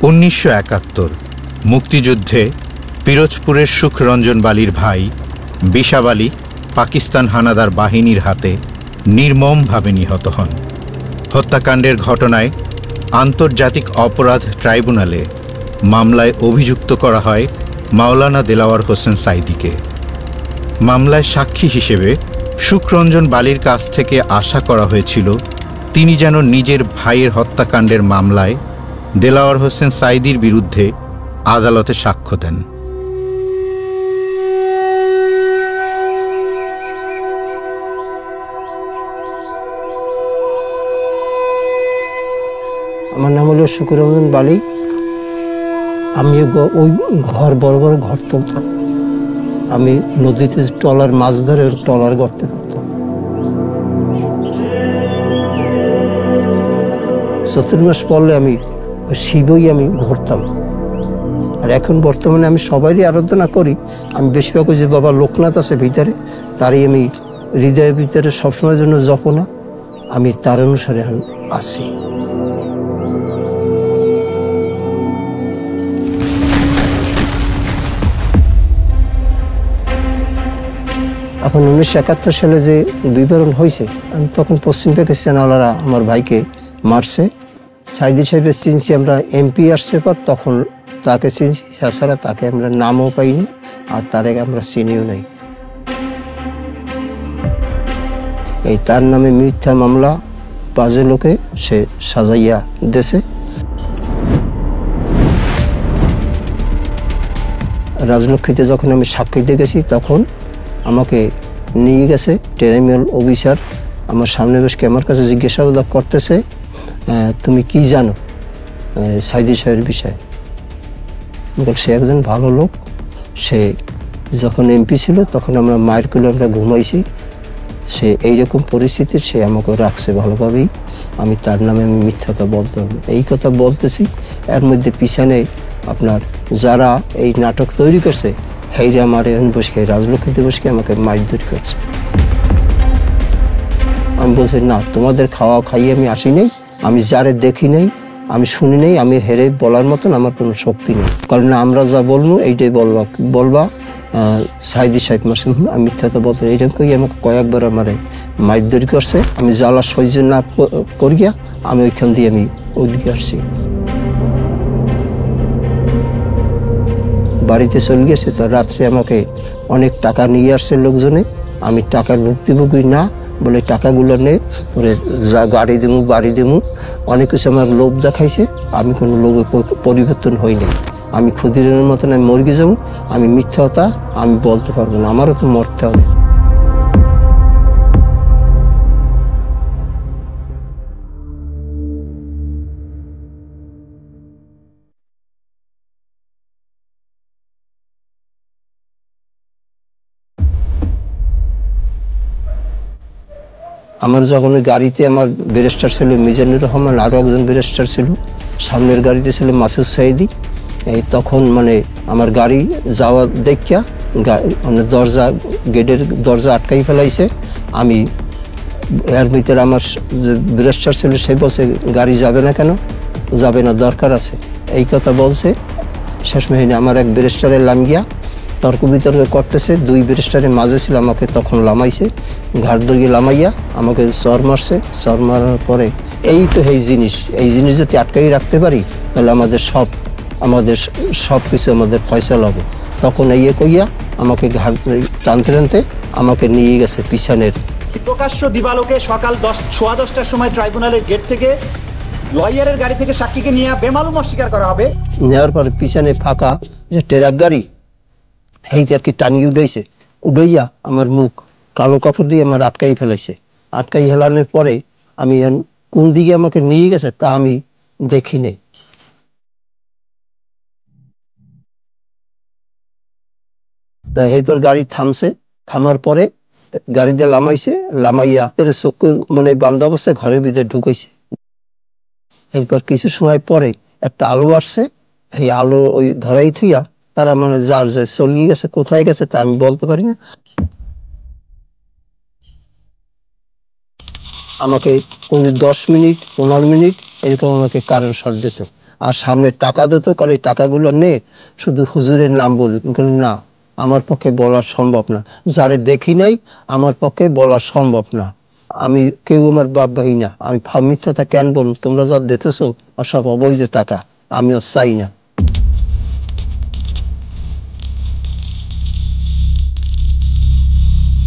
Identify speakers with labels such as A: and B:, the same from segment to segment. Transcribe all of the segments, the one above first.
A: 1971 মুক্তিযুদ্ধে পিরোজপুরের সুখরঞ্জন বালির ভাই বিশাব আলী পাকিস্তান হানাদার বাহিনীর হাতে নির্মমভাবে নিহত হন। হত্যাকাণ্ডের ঘটনায় আন্তর্জাতিক অপরাধ ট্রাইব্যুনালে মামলায় অভিযুক্ত করা হয় মাওলানা দেলাওয়ার হোসেন সাঈদীকে। মামলায় সাক্ষী হিসেবে সুখরঞ্জন বালির কাছ থেকে আশা করা হয়েছিল তিনি যেন নিজের ভাইয়ের হত্যাকাণ্ডের মামলায় দেলাওয়ার হোসেন সাঈদীর বিরুদ্ধে আদালতে সাক্ষ্য দেন।
B: আমার নাম হলো সুখরঞ্জন বালি। আমি ওই বড় বড় ঘর তুলতাম। আমি নদীতে ট্রলার মাছ ধরে ট্রলার করতে পারতাম। 70 মাস পরলে আমি শিবই আমি ঘুরতাম। আর এখন বর্তমানে আমি সবারই আরাধনা করি। আমি বেশিরভাগ যে বাবা লোকনাথ আছে ভিতরে, তারই আমি হৃদয়ের ভিতরে সবসময়ের জন্য জপনা, আমি তার অনুসারে আছি। এখন 1971 সালে যে বিবরণ হয়েছে, তখন পশ্চিম পাকিস্তানওয়ালারা আমার ভাইকে মারছে। সাঈদী সাহেবের চিনছি আমরা, এমপি আসছে পর তখন তাকে চিনছি, তাছাড়া তাকে আমরা নামও পাইনি আর তারে আমরা চিনিও নাই। এই তার নামে মিথ্যা মামলা বাজে লোকে সে সাজাইয়া দেশে। রাজলক্ষ্মীতে যখন আমি সাক্ষী দিয়ে গেছি, তখন আমাকে নিয়ে গেছে টেরিমিনাল অফিসার। আমার সামনে বসে আমার কাছে জিজ্ঞাসাবাদ করতেছে, তুমি কি জানো সাঈদী সাহেবের বিষয়ে? সে একজন ভালো লোক, সে যখন এমপি ছিল তখন আমরা মায়ের কোলে আমরা ঘুমাইছি, সে এইরকম পরিস্থিতির সে আমাকে রাখছে ভালোভাবেই। আমি তার নামে আমি মিথ্যাটা বলতে হবে, এই কথা বলতেছি। এর মধ্যে পিছনে আপনার যারা এই নাটক তৈরি করছে, হেইরা আমার এখন বসে রাজলক্ষ্মীতে বসে আমাকে মারধর করছে। আমি বলছি, না, তোমাদের খাওয়া খাইয়ে আমি আসি নাই, আমি যারে দেখি নাই, আমি শুনি নাই, আমি হেরে বলার মতন আমার কোনো শক্তি নেই। কারণ আমরা যা বলবো এইটাই বলবা সাঈদী সাহেব মাসুম, আমি মিথ্যাটা বলতে। এইরকম কই আমাকে কয়েকবার আমার মারধর করছে। আমি জ্বালা সহ্য না করিয়া আমি ওইখান দিয়ে আমি উঠে আসছি, বাড়িতে চলে গেছে। তো রাত্রে আমাকে অনেক টাকা নিয়ে আসছে লোকজনে। আমি টাকার ভুক্তভোগী না বলে টাকাগুলো নেই, পরে যা গাড়ি দেবো বাড়ি দেবো অনেক কিছু আমার লোভ দেখাইছে। আমি কোনো লোভে পরিবর্তন হই নাই। আমি ক্ষুদিরামের মতন আমি মরে যাবো, আমি মিথ্যাটা আমি বলতে পারবো না, আমারও তো মরতে হবে। আমার যখন গাড়িতে আমার ব্যারিস্টার ছিল মিজানুর রহমান, আরো একজন ব্যারিস্টার ছিল, সামনের গাড়িতে ছিল মাসুদ সাঈদী। এই তখন মানে আমার গাড়ি যাওয়া দেখিয়া মানে গেটের দরজা আটকাই ফেলাইছে। আমি এর ভিতরে আমার ব্যারিস্টার ছিল, সে বলছে গাড়ি যাবে না কেন? যাবে না, দরকার আছে, এই কথা বলছে। শেষ মেহিনে আমার এক ব্যারিস্টারের লাম গিয়া তর্ক বিতর্ক করতেছে, দুই ব্যারিস্টারের মাঝে ছিল, আমাকে তখন লামাইছে, ঘাট ধরিয়ে লামাইয়া আমাকে চর মারছে। চর মারার পরে এই তো এই জিনিস যদি আটকাই রাখতে পারি, তাহলে আমাদের সব কিছু আমাদের ফয়সাল হবে। তখন এই কইয়া আমাকে ঘাট টানতে আমাকে নিয়ে গেছে পিছনের।
C: প্রকাশ্য দিবালোকে সকাল 10:15টার সময় ট্রাইব্যুনালের গেট থেকে লয়ারের গাড়ি থেকে সাক্ষীকে নিয়ে বেমালুম অস্বীকার করা হবে।
B: নেওয়ার পরে পিছনে ফাঁকা যে ট্রাক গাড়ি, এইতে আর কি টানিয়ে উঠাইয়া আমার মুখ কালো কাপড় দিয়ে আমার আটকাই ফেলাইছে। আটকাই হেলানোর পরে আমি কোন দিকে আমাকে নিয়ে গেছে তা আমি দেখি নাই। এরপর গাড়ি থামছে, থামার পরে গাড়িতে লামাইয়া চক্ষু মানে বান্ধ অবস্থায় ঘরের ভিতরে ঢুকাইছে। এরপর কিছু সময় পরে একটা আলো আসছে, এই আলো ওই ধরাই থুইয়া তারা মানে যার চলিয়ে গেছে, কোথায় গেছে তা আমি বলতে পারি না। আমাকে 10 মিনিট 15 মিনিট এরকম আমাকে কারেন্ট শর্ট দিত। আর সামনে টাকা দিত, কারণ এই টাকাগুলো নে শুধু হুজুরের নাম বলি। কিন্তু না, আমার পক্ষে বলা সম্ভব না, যারে দেখি নাই আমার পক্ষে বলা সম্ভব না। আমি কেউ আমার বাপ ভাই না, আমি মিথ্যাটা কেন বলুন? তোমরা যা দিতেছো সব অবৈধ টাকা, আমিও চাই না।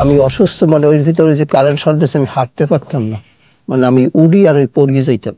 B: আমি অসুস্থ, মানে ওই ভিতরে যে কারেন্ট শর্ট দিয়েছে আমি হাঁটতে পারতাম না, মানে আমি উড়ি আর ওই পড়িয়ে যাইতাম।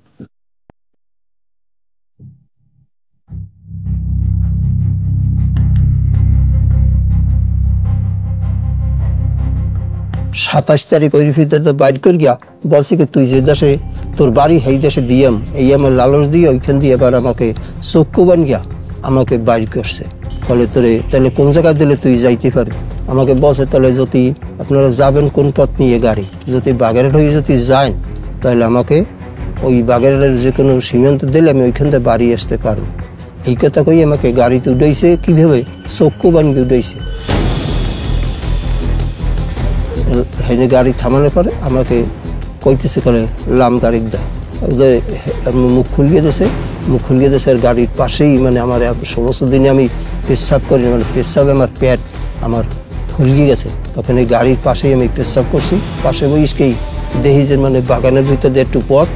B: সাতাশ তারিখ ওই ভিতরে বাইর করে গিয়া বলছে কি তুই যে দেশে তোর বাড়ি সেই দেশে দিয়াম, এই আমার লালস দিয়ে ওইখান দিয়ে এবার আমাকে চক্ষু বান গিয়া আমাকে বাইর করছে। ফলে তোরে তাহলে কোন জায়গায় দিলে তুই যাইতে পারবি? আমাকে বলছে তাহলে যদি আপনারা যাবেন কোন পথ নিয়ে গাড়ি, যদি বাগেরহাট হয়ে যদি যান তাহলে আমাকে ওই বাগেরহাটের যে কোনো সীমান্ত দিলে আমি ওইখান থেকে বাড়ি আসতে পারবো। এই কথা কই আমাকে গাড়িতে উঠাইছে, কিভাবে চক্ষু বানিয়ে উঠাইছে। হেনে গাড়ি থামানোর পরে আমাকে কইতেছে করে লাম গাড়ির দা, মুখ খুলিয়ে দিয়েছে, মুখ খুলিয়ে দিয়েছে। আর গাড়ির পাশেই মানে আমার সমস্ত দিনে আমি পেশাব করি, মানে পেশাবে আমার পেট আমার ফুলিয়ে গেছে। তখন এই গাড়ির পাশেই আমি পেশাব করছি। পাশে বইসকেই দেখি যে মানে বাগানের ভিতরে একটু পথ,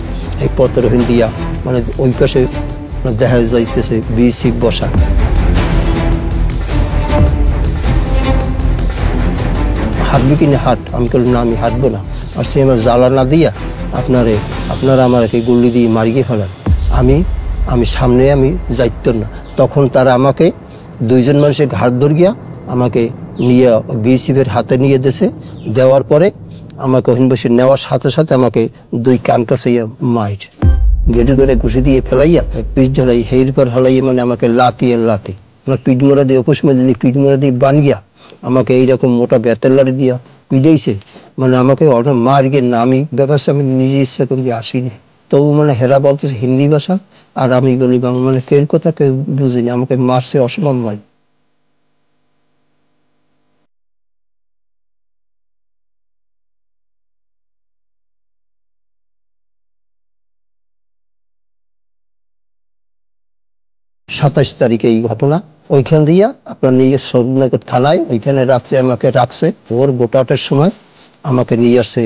B: এই পথের ওখান দিয়া মানে ওই পাশে দেখা যাইতেছে বিসিক বসা। হাঁটবি কিনা হাট, আমি বললাম না আমি হাঁটবো না। আর সে আমার জ্বালা না দিয়া আপনারা আমাকে গুল্লি দিয়ে মারিয়ে ফেলেন, আমি সামনে আমি যাইত না। তখন তারা আমাকে দুইজন মানুষের ঘাট ধরিয়া আমাকে নিয়ে বিএসএফের হাতে নিয়ে দেশে দেওয়ার পরে আমাকে ওখানে বসে নেওয়ার সাথে সাথে আমাকে দুই কানটা চাইয়া মাইট গেটে করে ঘুষে দিয়ে ফেলাইয়া পিঠ ঝালাই হের পর হলাইয়া মানে আমাকে লাতি আমার পিঠ মোড়া দিয়ে অপুসমে দিলি পিঠ মোড়া দিয়ে বানিয়া আমাকে এইরকম মোটা বেতের লাড়ি দিয়া পিটাইছে। মানে আমাকে অনেক মার গিয়ে না, আমি ব্যাপারটা আমি নিজে ইচ্ছা করি আসিনি। তবু মানে হেরা বলতেছে হিন্দি ভাষা আর আমি বলি বাংলা, মানে কেউ কথা কেউ বুঝিনি, আমাকে মারছে অসম্ভব। সাতাশ তারিখে এই ঘটনা। ওইখান দিয়া আপনার নিয়ে সরুনগর থানায় ওইখানে রাখছে ভোর গোটাটার সময় আমাকে নিয়ে আসছে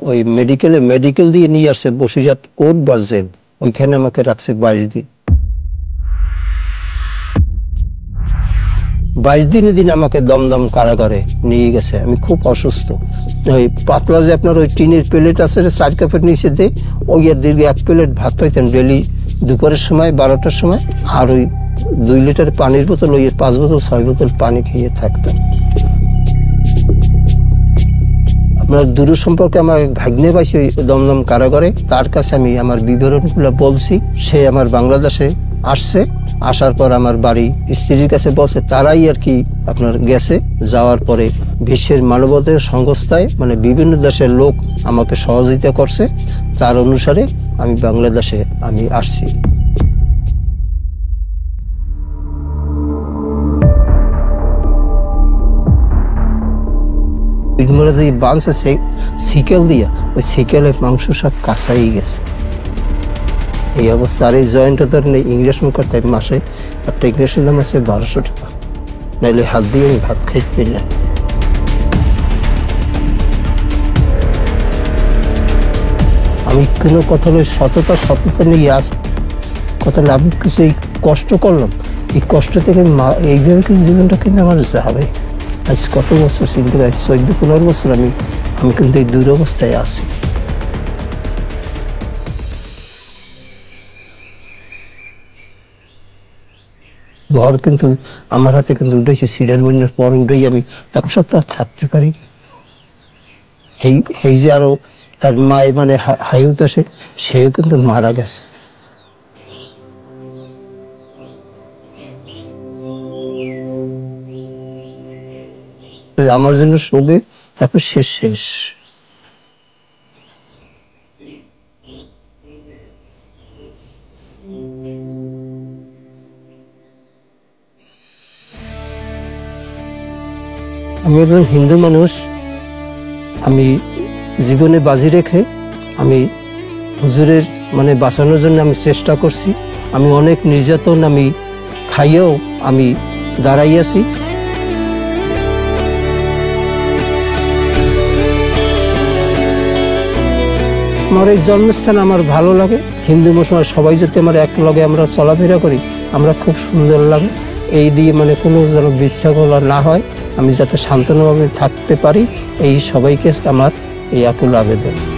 B: ওই মেডিকেল দিয়ে নিয়ে আসছে বসিরহাট কোর্ট বা জেল, ওইখানে আমাকে রাখছে 22 দিন। 22 দিনের দিন আমাকে দমদম কারাগারে নিয়ে গেছে। আমি খুব অসুস্থ, ওই পাতলা যে আপনার ওই টিনের প্লেট আছে 4 কাপের নিচে দিয়ে ওই দীর্ঘ 1 প্লেট ভাত খাইতেন ডেলি দুপুরের সময় 12টার সময়, আর ওই 2 লিটার পানির বোতল ওই 5 বোতল 6 বোতল পানি খেয়ে থাকতাম। আপনার দূর সম্পর্কে আমার ভাগ্নে পাইছি ওই দমদম কারাগারে, তার কাছে আমি আমার বিবরণগুলো বলছি। সে আমার বাংলাদেশে আসছে, আসার পর আমার বাড়ি স্ত্রীর কাছে বলছে, তারাই আর কি আপনার গেছে। যাওয়ার পরে বিশ্বের মানবাধিকার সংস্থায় মানে বিভিন্ন দেশের লোক আমাকে সহযোগিতা করছে, তার অনুসারে আমি বাংলাদেশে আমি আসছি। বাঁধছে সিকেল দিয়া, ওই সিকেলের মাংস সব কাঁচাই গেছে এই অবস্থা। আর এই জয়েন্ট ধরেন ইংরেজ মুখ করতে মাসে একটা ইংরেজের দাম আছে 1200 টাকা, নাইলে হাত দিয়ে আমি ভাত খাইতে না। আমি কোনো কথা সততা নিয়ে আস কথা না, আমি কিছু এই কষ্ট করলাম, এই কষ্ট থেকে এইভাবে কিছু জীবনটা কিন্তু আমার যাবে। আজ কত বছর চিন্তা করি, 14-15 বছর আমি কিন্তু এই দুরবস্থায় আছি। ঘর কিন্তু আমার হাতে কিন্তু উঠেছে, সিডার বন্যার পর উঠেই আমি 1 সপ্তাহ থাকতে পারি। এই যে আরো তার মায় মানে হাইউত আসে, সেও কিন্তু মারা গেছে। আমার জন্য শোবে, তারপর শেষ। আমি একজন হিন্দু মানুষ, আমি জীবনে বাজি রেখে আমি হুজুরের মানে বাঁচানোর জন্য আমি চেষ্টা করছি। আমি অনেক নির্যাতন আমি খাইয়েও আমি দাঁড়াই আছি। আমার এই জন্মস্থান আমার ভালো লাগে। হিন্দু মুসলমান সবাই যদি আমার এক লগে আমরা চলাফেরা করি, আমরা খুব সুন্দর লাগে। এই দিয়ে মানে কোনো যেন বিশৃঙ্খলা না হয়, আমি যাতে শান্তভাবে থাকতে পারি, এই সবাইকে আমার এই আকুল আবেদন।